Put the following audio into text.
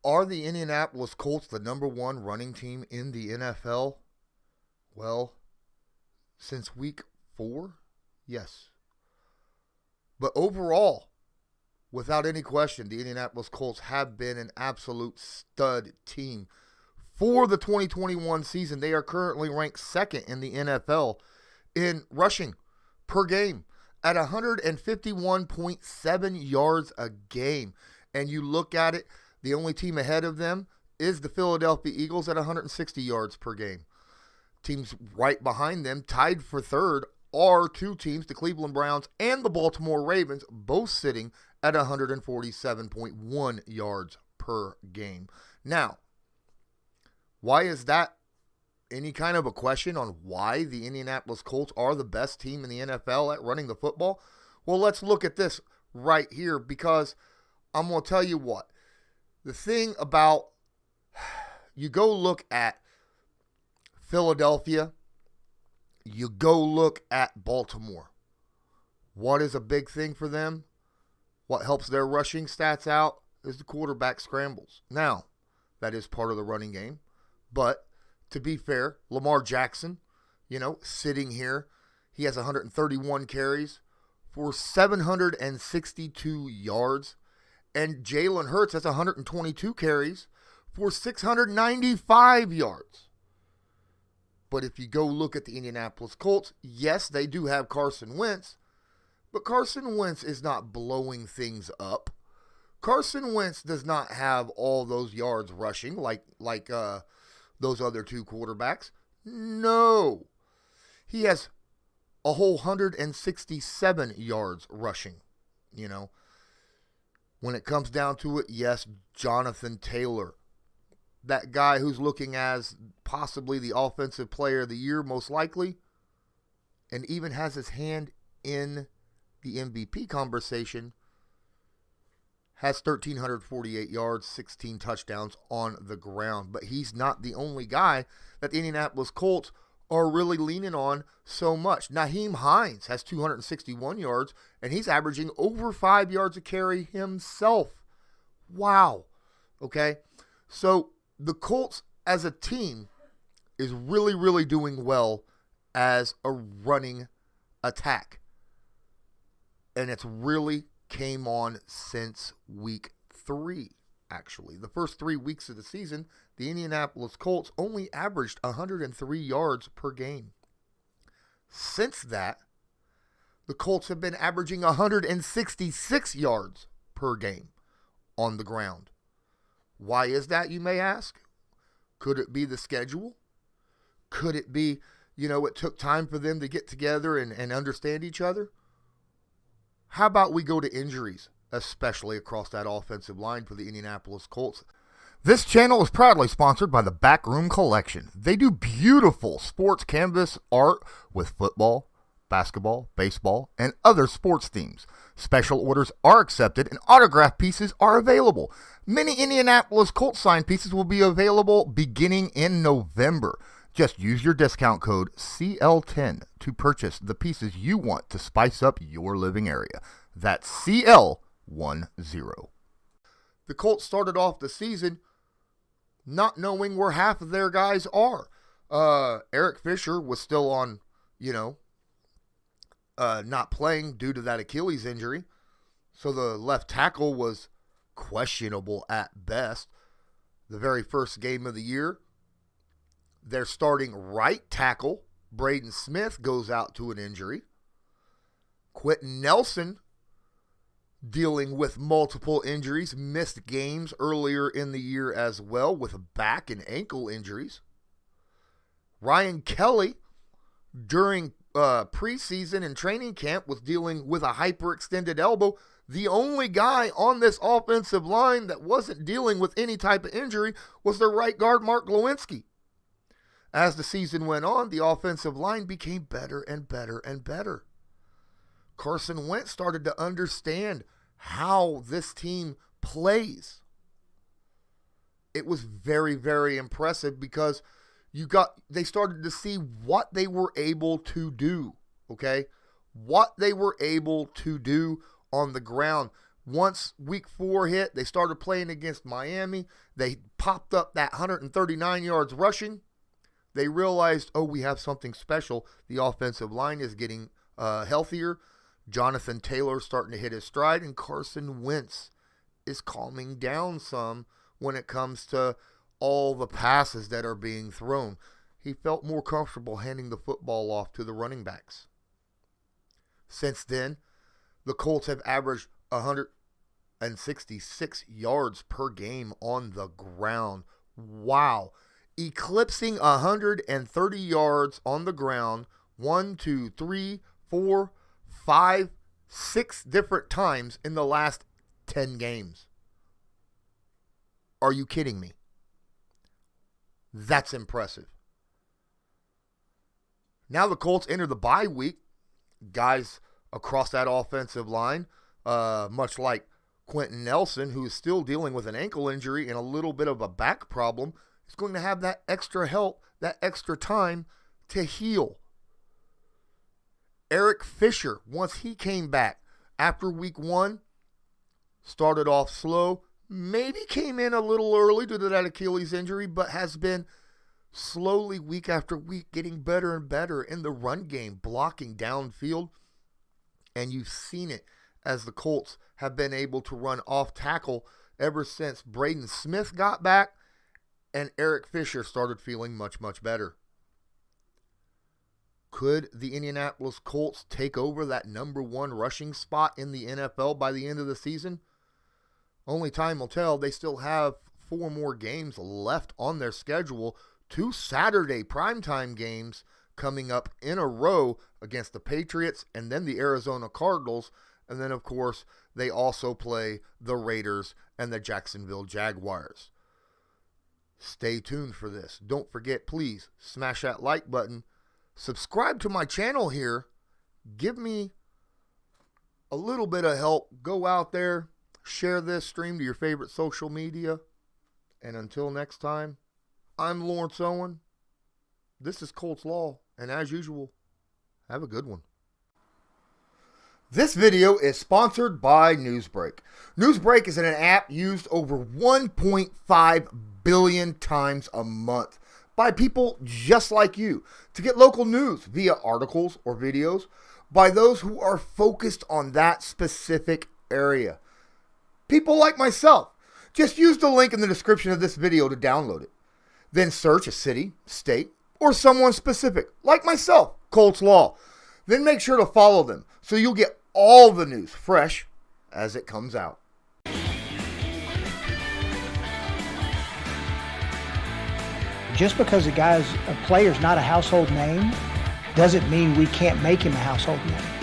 Are the Indianapolis Colts the number one running team in the NFL? Well, since week 4, yes. But overall, without any question, the Indianapolis Colts have been an absolute stud team. For the 2021 season, they are currently ranked second in the NFL in rushing per game at 151.7 yards a game. And you look at it, the only team ahead of them is the Philadelphia Eagles at 160 yards per game. Teams right behind them, tied for third, are two teams, the Cleveland Browns and the Baltimore Ravens, both sitting at 147.1 yards per game. Now, why is that any kind of a question on why the Indianapolis Colts are the best team in the NFL at running the football? Well, let's look at this right here, because I'm going to tell you what. The thing about, you go look at Philadelphia, you go look at Baltimore. What is a big thing for them? What helps their rushing stats out is the quarterback scrambles. Now, that is part of the running game. But to be fair, Lamar Jackson, sitting here, he has 131 carries for 762 yards. And Jalen Hurts has 122 carries for 695 yards. But if you go look at the Indianapolis Colts, yes, they do have Carson Wentz, but Carson Wentz is not blowing things up. Carson Wentz does not have all those yards rushing like those other two quarterbacks. No. He has a whole 167 yards rushing, When it comes down to it, yes, Jonathan Taylor, that guy who's looking as possibly the offensive player of the year, most likely, and even has his hand in the MVP conversation, has 1,348 yards, 16 touchdowns on the ground. But he's not the only guy that the Indianapolis Colts are really leaning on so much. Nyheim Hines has 261 yards, and he's averaging over 5 yards a carry himself. Wow. Okay? So the Colts as a team is really, really doing well as a running attack. And it's really came on since week 3, actually. The first 3 weeks of the season, the Indianapolis Colts only averaged 103 yards per game. Since that, the Colts have been averaging 166 yards per game on the ground. Why is that, you may ask? Could it be the schedule? Could it be, it took time for them to get together and understand each other? How about we go to injuries, especially across that offensive line for the Indianapolis Colts? This channel is proudly sponsored by the Backroom Collection. They do beautiful sports canvas art with football, basketball, baseball, and other sports themes. Special orders are accepted and autograph pieces are available. Many Indianapolis Colts signed pieces will be available beginning in November. Just use your discount code CL10 to purchase the pieces you want to spice up your living area. That's CL10. The Colts started off the season not knowing where half of their guys are. Eric Fisher was still on, not playing due to that Achilles injury. So the left tackle was questionable at best. The very first game of the year, their starting right tackle, Braden Smith, goes out to an injury. Quentin Nelson, dealing with multiple injuries, missed games earlier in the year as well with back and ankle injuries. Ryan Kelly, during preseason and training camp, was dealing with a hyperextended elbow. The only guy on this offensive line that wasn't dealing with any type of injury was their right guard, Mark Glowinski. As the season went on, the offensive line became better and better and better. Carson Wentz started to understand how this team plays. It was very, very impressive because they started to see what they were able to do, okay? What they were able to do on the ground. Once week 4 hit, they started playing against Miami. They popped up that 139 yards rushing. They realized, oh, we have something special. The offensive line is getting healthier. Jonathan Taylor starting to hit his stride, and Carson Wentz is calming down some when it comes to all the passes that are being thrown. He felt more comfortable handing the football off to the running backs. Since then, the Colts have averaged 166 yards per game on the ground. Wow. Eclipsing 130 yards on the ground 1, 2, 3, 4, 5, 6 different times in the last 10 games. Are you kidding me? That's impressive. Now the Colts enter the bye week. Guys across that offensive line, much like Quentin Nelson, who is still dealing with an ankle injury and a little bit of a back problem, is going to have that extra help, that extra time to heal. Eric Fisher, once he came back after week 1, started off slow, maybe came in a little early due to that Achilles injury, but has been slowly week after week getting better and better in the run game, blocking downfield. And you've seen it as the Colts have been able to run off tackle ever since Braden Smith got back and Eric Fisher started feeling much, much better. Could the Indianapolis Colts take over that number 1 rushing spot in the NFL by the end of the season? Only time will tell. They still have 4 more games left on their schedule. 2 Saturday primetime games coming up in a row against the Patriots and then the Arizona Cardinals. And then, of course, they also play the Raiders and the Jacksonville Jaguars. Stay tuned for this. Don't forget, please, smash that like button. Subscribe to my channel here. Give me a little bit of help. Go out there, share this stream to your favorite social media. And until next time, I'm Lawrence Owen. This is Colts Law. And as usual, have a good one. This video is sponsored by Newsbreak. Newsbreak is an app used over 1.5 billion times a month by people just like you to get local news via articles or videos by those who are focused on that specific area. People like myself. Just use the link in the description of this video to download it. Then search a city, state, or someone specific, like myself, Colts Law. Then make sure to follow them so you'll get all the news fresh as it comes out. Just because a player's not a household name doesn't mean we can't make him a household name.